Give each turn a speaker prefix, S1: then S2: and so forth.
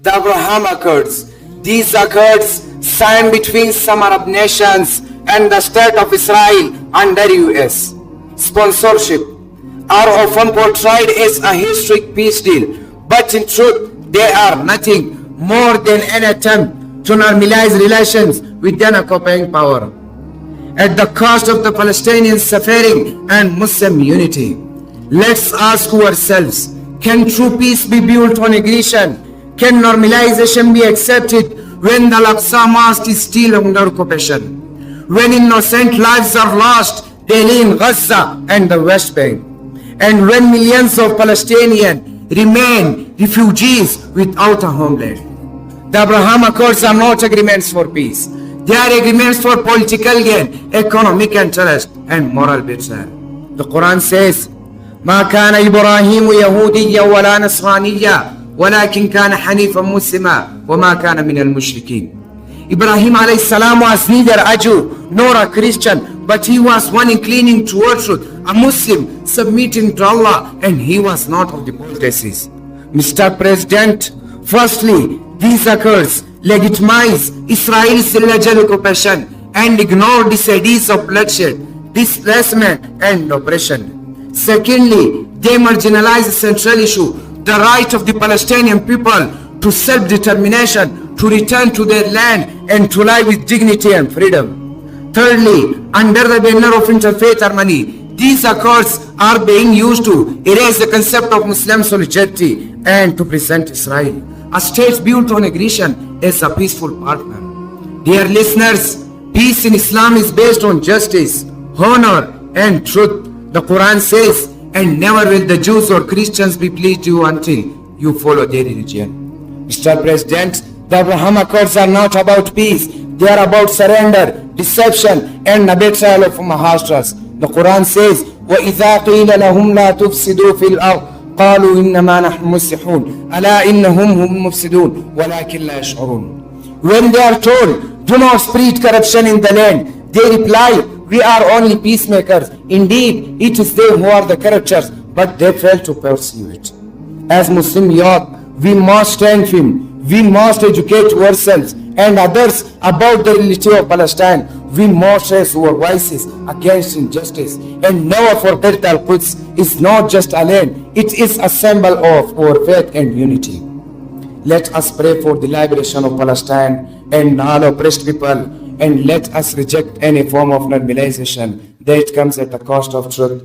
S1: the Abraham Accords. These accords signed between some Arab nations and the State of Israel under US sponsorship are often portrayed as a historic peace deal, but in truth they are nothing more than an attempt to normalize relations with an occupying power at the cost of the Palestinians' suffering and Muslim unity. Let's ask ourselves, can true peace be built on aggression? Can normalization be accepted when the Al-Aqsa Mosque is still under occupation? When innocent lives are lost daily in Gaza and the West Bank? And when millions of Palestinians remain refugees without a homeland? The Abraham Accords are not agreements for peace. They are agreements for political gain, economic interest, and moral betrayal. The Quran says, ما كان إبراهيم يهوديا ولا نصرانيا ولكن كان حنيفا مسلما وما كان من المشركين. Ibrahim alayhi salam was neither a Jew nor a Christian, but he was one inclining toward truth, a Muslim submitting to Allah, and he was not of the polytheists. Mr. President, firstly, these accords legitimize Israel's illegal occupation and ignore the decades of bloodshed, displacement, and oppression. Secondly, they marginalize the central issue, the right of the Palestinian people to self-determination, to return to their land and to live with dignity and freedom. Thirdly, under the banner of interfaith harmony, these accords are being used to erase the concept of Muslim solidarity and to present Israel, a state built on aggression, as a peaceful partner. Dear listeners, peace in Islam is based on justice, honor, and truth. The Quran says, and never will the Jews or Christians be pleased you until you follow their religion. Mr. President, the Abraham Accords are not about peace. They are about surrender, deception, and the betrayal of Mahastras. The Quran says, وَإِذَا قِيلَ لَهُمْ لَا تُفْسِدُوا فِي الْأَرْضِ قَالُوا إِنَّمَا نَحْنُ مُصْلِحُونَ أَلَا إِنَّهُمْ هُمُ الْمُفْسِدُونَ وَلَكِنْ لَا يَشْعُرُونَ. When they are told, do not spread corruption in the land, they reply, we are only peacemakers. Indeed, it is they who are the corruptors, but they fail to pursue it. As Muslim youth, we must stand firm. We must educate ourselves and others about the reality of Palestine. We must raise our voices against injustice and never forget that Al-Quds is not just a land, it is a symbol of our faith and unity. Let us pray for the liberation of Palestine and all oppressed people, and let us reject any form of normalization that comes at the cost of truth.